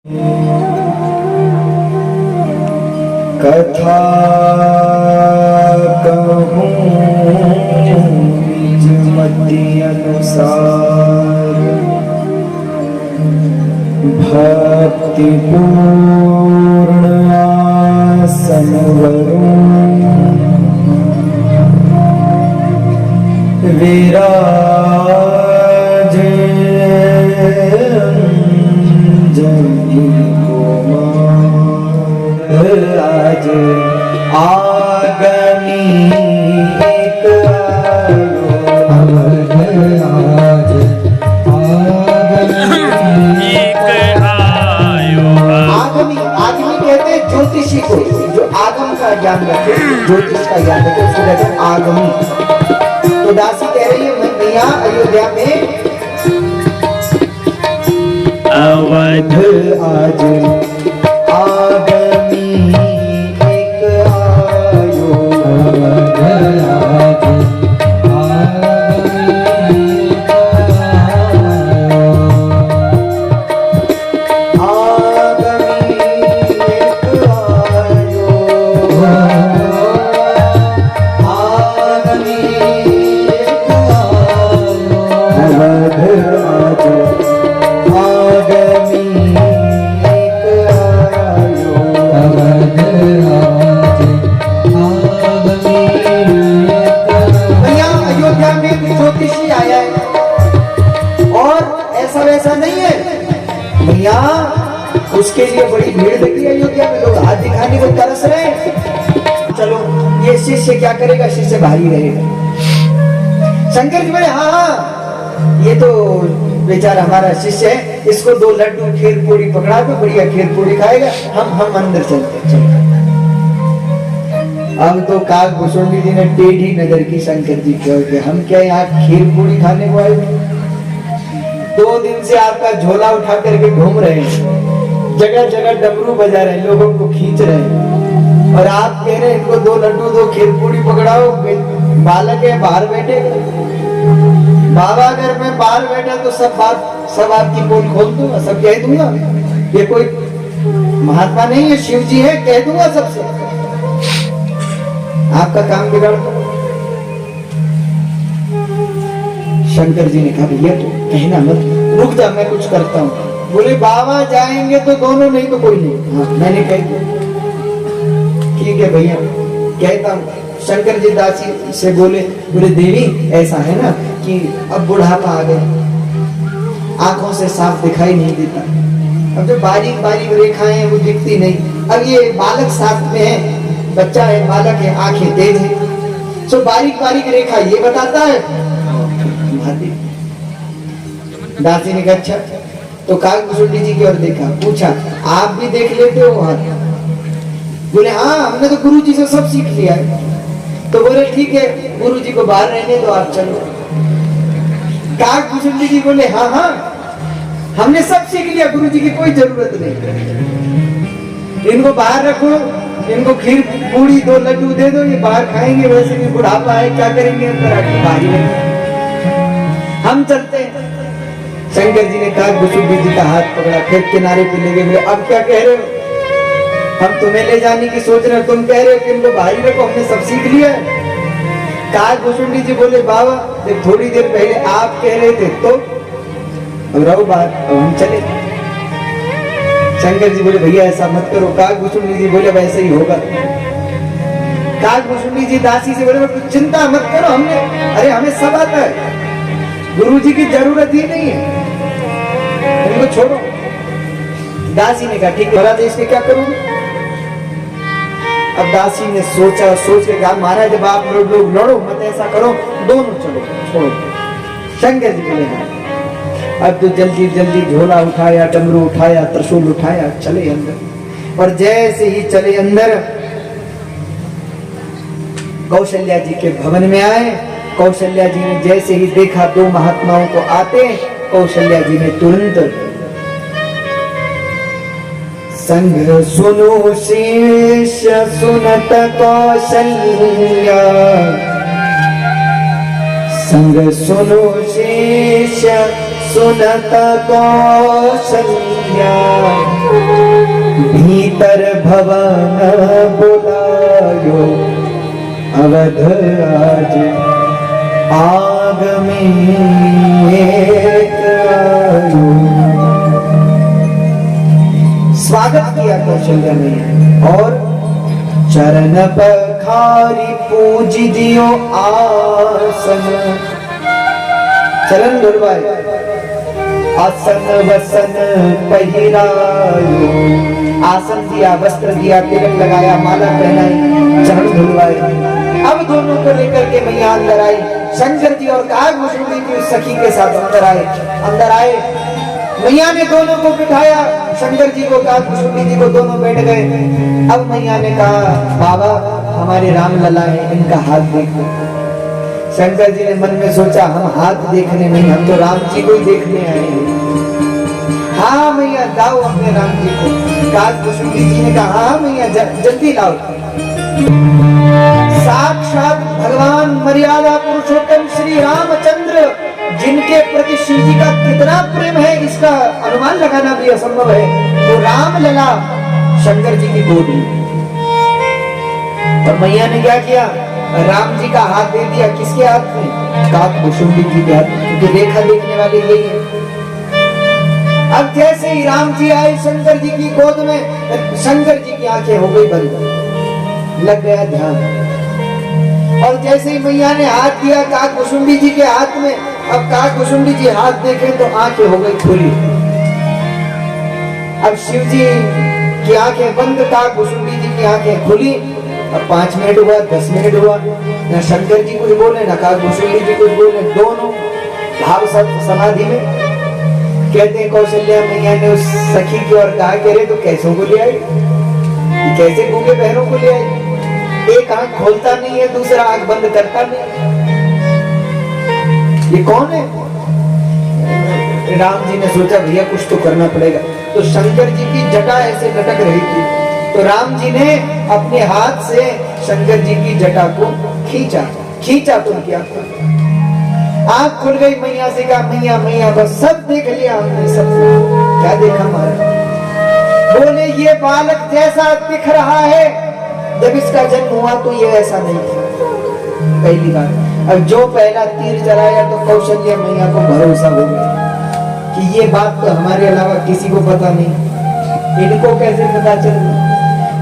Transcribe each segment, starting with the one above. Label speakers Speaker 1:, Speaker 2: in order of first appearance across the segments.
Speaker 1: कथा कहूँ मति अनुसार भक्ति पूर्ण आसन वरुण विराज अंजनी कुमार आज आगमी एक आयो अवध आज आगमी एक आयो। आगमी आगमी कहते हैं ज्योतिषी को, जो आगम का ज्ञान रखे, ज्योतिष का ज्ञान रखे, उसको कहते हैं आगमी। तो दासी कह रही है मैया अयोध्या में अवध आज आगमी एक आयो अवध आज आगमी एक आयो आगमी एक आयो अवध आज ज्योतिषी आया है और ऐसा वैसा नहीं है भैया, उसके लिए बड़ी भीड़ लगी है अयोध्या में, लोग हाथ दिखाने को तरस रहे हैं। चलो ये शिष्य क्या करेगा, शिष्य भारी रहेगा। शंकर जी बोले हाँ ये तो बेचारा हमारा शिष्य है, इसको 2 लड्डू खीर पूरी पकड़ा दो, बढ़िया खीर पूरी खाएगा, हम अंदर चलते चलो। अब तो काकभूषुंडी जी ने टेढ़ी नजर की शंकर जी के, हम क्या यहाँ खीर पूरी खाने को आए? 2 दिन से आपका झोला उठा करके घूम रहे हैं, जगह जगह डमरू बजा रहे हैं, लोगों को खींच रहे हैं, और आप कह रहे हैं इनको 2 लड्डू 2 खीर पूरी पकड़ाओ। बालक है बाहर बैठे, बाबा अगर मैं बाहर बैठा तो सब आपकी पोल खोल दूंगा, सब कह दूंगा। ये कोई महात्मा नहीं है, शिव जी है, कह दूंगा सबसे, आपका काम बिगाड़ दो। शंकर जी ने कहा भैया तो कहना मत, रुक जा मैं कुछ करता हूँ। बोले बाबा जाएंगे तो दोनों, नहीं तो कोई नहीं। हाँ मैंने कह दिया ठीक है भैया कहता हूँ। शंकर जी दासी से बोले देवी ऐसा है ना कि अब बुढ़ापा आ गया, आंखों से साफ दिखाई नहीं देता, अब जो बारीक बारीक रेखाएं हैं वो दिखती नहीं। अब ये बालक साथ में है, बच्चा है, बालक है, आंखें तेज है, सो बारीक बारीक रेखा ये बताता है। दासी ने कहा अच्छा, तो काकभूषुंडी जी की ओर देखा, पूछा आप भी देख लेते हो वहां? बोले हाँ हमने तो गुरु जी से सब सीख लिया है। तो बोले ठीक है गुरु जी को बाहर रहने दो, आप चलो। काकभूषुंडी जी बोले हाँ हाँ हमने सब सीख लिया, गुरु जी की कोई जरूरत नहीं, इनको बाहर रखो, इनको खीर पूरी 2 लड्डू दे दो, ये बाहर खाएंगे, वैसे भी बुढ़ापा है, क्या करेंगे अंदर आके बाहर ही, हम चलते हैं। शंकर जी ने काकभूषुंडी जी का हाथ पकड़ा, फिर किनारे पे ले गए। अब क्या कह रहे हो? हम तुम्हें ले जाने की सोच रहे हो, तुम कह रहे हो कि इनको बाहर रखो, हमने सब सीख लिया है। काकभूषुंडी जी बोले बाबा जब थोड़ी देर पहले आप कह रहे थे तो अब रहो बाहर, अब हम चले। शंकर जी बोले भैया ऐसा मत करो। काकभूषुंडी जी बोले वैसे ही होगा। काकभूषुंडी जी दासी से बोले चिंता मत करो, हमने अरे हमें सब आता है, गुरु जी की जरूरत ही नहीं है, इनको छोड़ो। दासी ने कहा ठीक है महाराज इसके क्या करूंगा? अब दासी ने सोचा, सोच के कहा महाराज जब आप लोग लड़ो मत, ऐसा करो दोनों चलो छोड़ो। शंकर जी बोले अब तो जल्दी जल्दी झोला उठाया, डमरू उठाया, त्रिशूल उठाया, चले अंदर। और जैसे ही चले अंदर कौशल्या जी के भवन में आए। कौशल्या जी ने जैसे ही देखा 2 महात्माओं को आते, कौशल्या जी ने तुरंत संग सुनो शिष्य सुनत कौशल्या, संग सुनो शिष्य सुनत कौशल्या भीतर भवन बुलायो अवध आज आगमे एक आयो। स्वागत किया कौशल्या ने और चरण पखारी पूज दियो आसन। चरण धुलवाए आसन वसन पहिरायो। आसन दिया, वस्त्र दिया, तिलक लगाया, माला पहनाई, चरण धुलवाए। अब दोनों को लेकर के मैया अंदर आई। शंकर जी और कागभूषणी जी उस सखी के साथ अंदर आए। अंदर आए, मैया ने दोनों को बिठाया, शंकर जी को, कागभूषणी जी को, दोनों बैठ गए। अब मैया ने कहा, बाबा हमारे राम लला है, इनका हाथ देखो। शंकर जी ने मन में सोचा, हम हाथ देखने नहीं, हम तो राम जी को ही देखने आए हैं। हाँ मैया लाओ अपने राम जी को। कागभूषणी जी ने कहा, हाँ मैया जल्दी लाओ। साक्षात भगवान मर्यादा पुरुषोत्तम श्री रामचंद्र, जिनके प्रति शिव जी का कितना प्रेम है इसका अनुमान लगाना भी असंभव है, तो राम लला शंकर जी की गोद में। और मैया ने क्या किया, राम जी का हाथ दे दिया। किसके हाथ में? कागभूषणी जी के हाथ में, क्योंकि रेखा देखने वाले यही है। अब जैसे ही राम जी आए शंकर जी की गोद में, शंकर जी की आंखें हो गई बंद, लग गया ध्यान। और जैसे ही मैया ने हाथ दिया कागभूषणी जी के हाथ में, अब कागभूषणी जी हाथ देखे तो आंखें हो गई खुली। अब शिव जी की आंखें बंद, कागभूषणी जी की आंखें खुली। अब 5 मिनट हुआ, 10 मिनट हुआ, न शंकर जी कुछ बोले न कागभूषणी जी कुछ बोले, दोनों भाव समाधि में। कहते हैं कौशल्या मैया ने उस सखी की ओर कहा, कह रहे तो कैसों को ले आई, कैसे गूंगे बहरों को ले आई? एक आंख खोलता नहीं है, दूसरा आंख बंद करता नहीं, ये कौन है? राम जी ने सोचा भैया कुछ तो करना पड़ेगा। तो शंकर जी की जटा ऐसे लटक रही थी, तो राम जी ने अपने हाथ से शंकर जी की जटा को खींचा तो क्या आंख खुल गई। मैया से कहा, मैया मैया बस सब देख लिया हमने, सब क्या देखा हमारा? बोले ये बालक जैसा दिख रहा है, जब इसका जन्म हुआ तो ये ऐसा नहीं था। पहली बार अब जो पहला तीर चलाया तो कौशल्या मैया को भरोसा हो गया कि ये बात तो हमारे अलावा किसी को पता नहीं, इनको कैसे पता चल?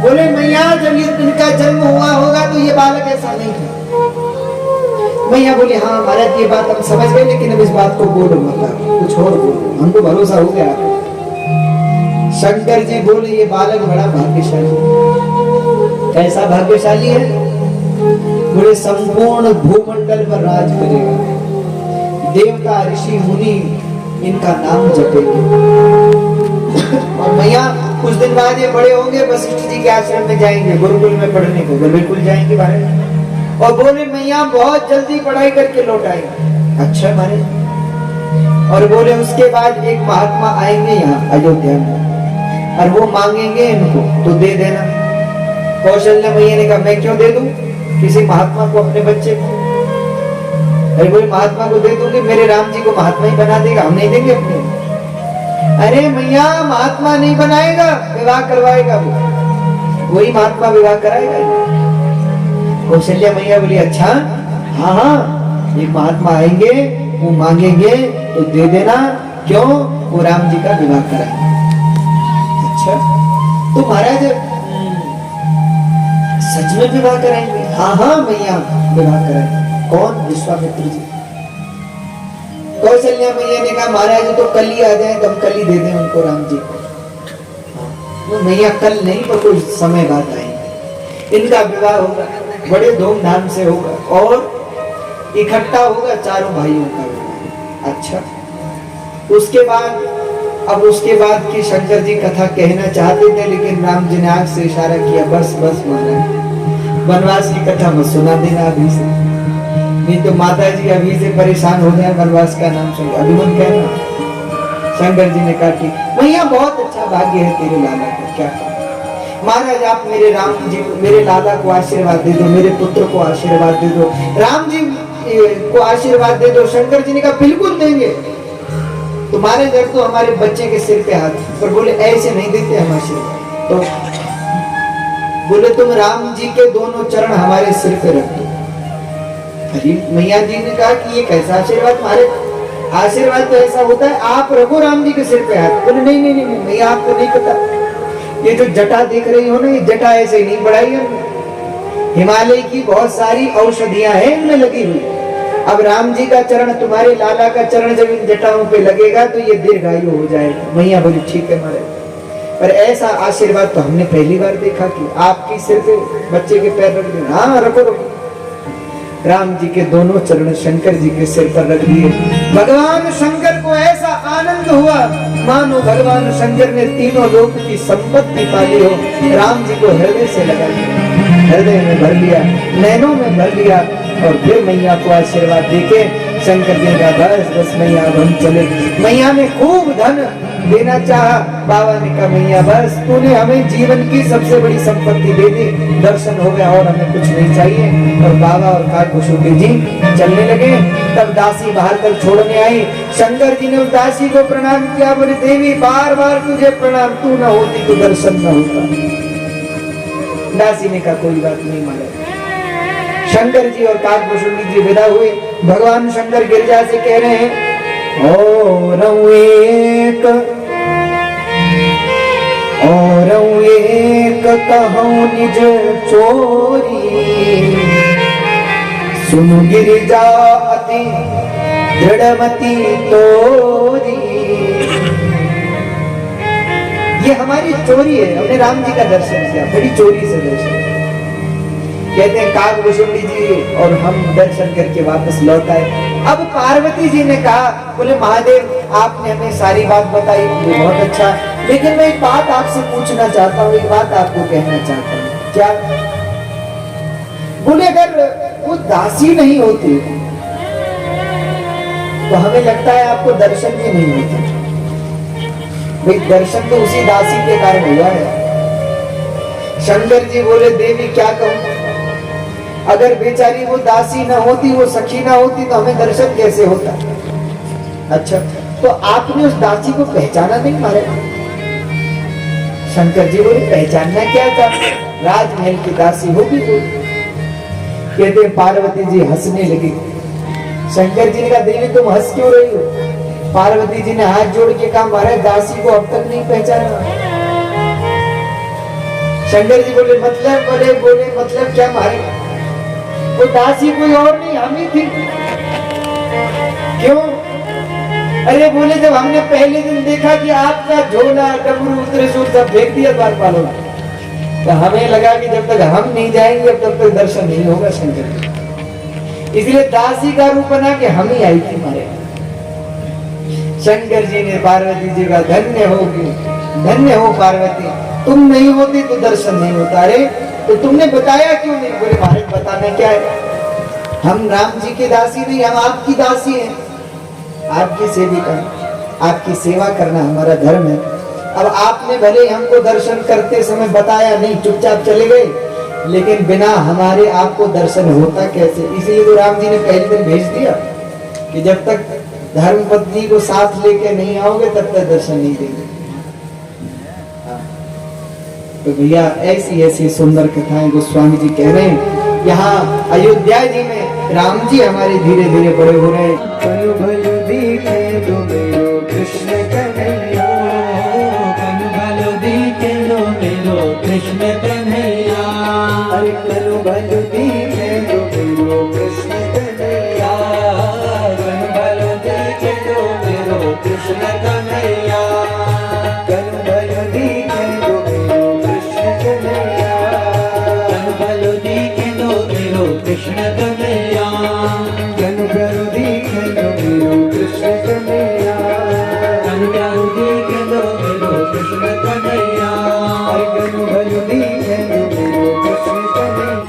Speaker 1: बोले मैया जब इनका जन्म हुआ होगा तो ये बालक ऐसा नहीं था। मैया बोले, हाँ महाराज ये बात हम समझ गए, लेकिन अब इस बात को बोलो, मतलब कुछ और बोलो, हमको भरोसा हो गया। शंकर जी बोले, ये बालक बड़ा भाग्यशाली। कैसा भाग्यशाली है? बोले संपूर्ण भूमंडल पर राज करेगा, देवता ऋषि मुनि इनका नाम जपेंगे। और मैया कुछ दिन बाद ये बड़े होंगे, वशिष्ठ जी के आश्रम में जाएंगे, गुरुकुल में पढ़ने को, बिल्कुल जाएंगे बाहर। और बोले मैया बहुत जल्दी पढ़ाई करके लौट आएंगे। अच्छा मारे। और बोले उसके बाद एक महात्मा आएंगे यहाँ अयोध्या में, और वो मांगेंगे इनको तो दे देना। कौशल्या मैया ने कहा, मैं क्यों दे दूं किसी महात्मा को अपने बच्चे को? अरे बोले महात्मा को दे दूंगी, मेरे राम जी को महात्मा ही बना देगा, हम नहीं देंगे अपने। अरे मैया महात्मा नहीं बनाएगा, विवाह करवाएगा, वही महात्मा विवाह कराएगा। कौशल्या मैया बोली, अच्छा हाँ हाँ एक महात्मा आएंगे, वो मांगेंगे तो दे देना, क्यों? वो राम जी का विवाह कराएंगे। अच्छा तो महाराज सच में विवाह कराएंगे? हाँ हाँ मैया विवाह कराएंगे। कौन? विश्वामित्र जी। कौशल्या मैया ने कहा, महाराज तो कल ही आ जाए तो हम कल ही दे दें उनको राम जी को। तो मैया कल नहीं पर कुछ समय बाद आएंगे, इनका विवाह होगा, बड़े धूमधाम से होगा और इकट्ठा होगा चारों भाइयों का। अच्छा उसके बाद की शंकर जी कथा कहना चाहते थे, लेकिन राम जी ने आंख से इशारा किया, बस बस महाराज वनवास की कथा मत सुना देना अभी से, नहीं तो माता जी अभी से परेशान हो जाए वनवास का नाम सुन। अभी मन कहना। शंकर जी ने कहा कि मैया बहुत अच्छा भाग्य है तेरे लाला का। क्या महाराज आप मेरे राम जी मेरे लाला को आशीर्वाद दे दो, मेरे पुत्र को आशीर्वाद दे दो, राम जी को आशीर्वाद दे दो। शंकर जी ने कहा बिल्कुल देंगे। तुम्हारे घर तो हमारे बच्चे के सिर पे हाथ, पर बोले ऐसे नहीं देते हम आशीर्वाद। तो बोले तुम राम जी के दोनों चरण हमारे सिर पे रख दो। अरे मैया जी ने कहा कि ये कैसा आशीर्वाद, तुम्हारे आशीर्वाद तो ऐसा होता है आप रखो राम जी के सिर पे हाथ। बोले नहीं नहीं नहीं मैया आपको नहीं पता, ये जो जटा देख रही हो ना, ये जटा ऐसे नहीं बढ़ाई है, हिमालय की बहुत सारी औषधियां हैं इनमें लगी हुई। अब राम जी का चरण, तुम्हारे लाला का चरण जब इन जटाओं पे लगेगा तो ये दीर्घायु हो जाएगा। मैया बोली ठीक है महाराज, पर ऐसा आशीर्वाद तो हमने पहली बार देखा कि आपकी सिर पे बच्चे के पैर रख देना। हाँ रखो रखो। राम जी के दोनों चरण शंकर जी के सिर पर रख दिए। भगवान शंकर को ऐसा आनंद हुआ मानो भगवान शंकर ने तीनों लोक की संपत्ति पाली हो। राम जी को हृदय से लगा लिया, हृदय में भर लिया, नैनों में भर लिया, और फिर मैया को आशीर्वाद देके शंकर जी का बस बस मैया अब हम चले। मैया ने खूब धन देना चाहा, बाबा ने कहा मैया बस तूने हमें जीवन की सबसे बड़ी संपत्ति दे दी, दर्शन हो गया और हमें कुछ नहीं चाहिए। और बाबा और काकभूषुंडी जी चलने लगे। तब दासी बाहर कर छोड़ने आई। शंकर जी ने उस दासी को प्रणाम किया, बोले देवी बार बार तुझे प्रणाम, तू न होती तो दर्शन न होता। दासी ने कहा कोई बात नहीं महाराज। शंकर जी और काकभूषुंडी जी विदा हुए। भगवान शंकर गिरिजा से कह रहे हैं और एक कहूं निज चोरी, सुनु गिरिजा अति दृढ़मति तोरी। ये हमारी चोरी है, हमने राम जी का दर्शन किया, बड़ी चोरी से दर्शन। कहते हैं काकभूषुंडी जी और हम दर्शन करके वापस लौट आए। अब पार्वती जी ने कहा, बोले महादेव आपने हमें सारी बात बताई, बहुत अच्छा, लेकिन मैं एक बात आपसे पूछना चाहता हूँ, एक बात आपको कहना चाहता हूँ। क्या? बोले अगर वो दासी नहीं होती तो हमें लगता है आपको दर्शन भी नहीं होता। भाई दर्शन तो उसी दासी के कारण हुआ है। शंकर जी बोले देवी क्या कहूं, अगर बेचारी वो दासी ना होती, वो सखी ना होती तो हमें दर्शन कैसे होता। अच्छा तो आपने उस दासी को पहचाना नहीं मारे? शंकर जी बोले पहचानना क्या था, राजमहल की दासी होगी कोई। कहते पार्वती जी हंसने लगी। शंकर जी ने कहा देवी तुम हंस क्यों रही हो? पार्वती जी ने हाथ जोड़ के कहा महाराज दासी को अब तक नहीं पहचाना। शंकर जी बोले मतलब क्या महाराज? वो दासी कोई और नहीं हम ही थी। क्यों? अरे बोले जब हमने पहले दिन देखा कि आपका झोला डमरू त्रिशूल सब फेंक दिया द्वारपालों ने, तो हमें लगा कि जब तक हम नहीं जाएंगे तब तक दर्शन नहीं होगा शंकर जी। इसलिए दासी का रूप बना के हम ही आई थी हमारे। शंकर जी ने पार्वती जी का धन्य हो पार्वती, तुम नहीं होती तो दर्शन नहीं होता। अरे तो तुमने बताया क्यों नहीं? बोले महाराज बताना क्या है, हम राम जी की दासी नहीं, हम आपकी दासी हैं, आपकी सेविका, आपकी सेवा करना हमारा धर्म है। अब आपने भले हमको दर्शन करते समय बताया नहीं, चुपचाप चले गए, लेकिन बिना हमारे आपको दर्शन होता कैसे? इसलिए तो राम जी ने पहले दिन भेज दिया कि जब तक धर्म पत्नी को साथ लेके नहीं आओगे तब तक दर्शन नहीं देंगे। तो भैया ऐसी ऐसी सुंदर कथाएं गोस्वामी जी कह रहे हैं। यहाँ अयोध्या जी में राम जी हमारे धीरे धीरे बड़े हो रहे हैं। कृष्ण कन्हैया, कृष्ण कन्हैया, अरे कनु भल दीखे दो मेरो कृष्ण कन्हैया, कनु भल दीखे दो मेरो कृष्ण कन्हैया, कनु भल दीखे दो मेरो कृष्ण कन्हैया, कनु भल दीखे दो मेरो कृष्ण कन्हैया, कनु भल दीखे दो मेरो कृष्ण कन्हैया, कनु भल दीखे दो मेरो कृष्ण कन्हैया, कनु भल दीखे दो मेरो कृष्ण कन्हैया।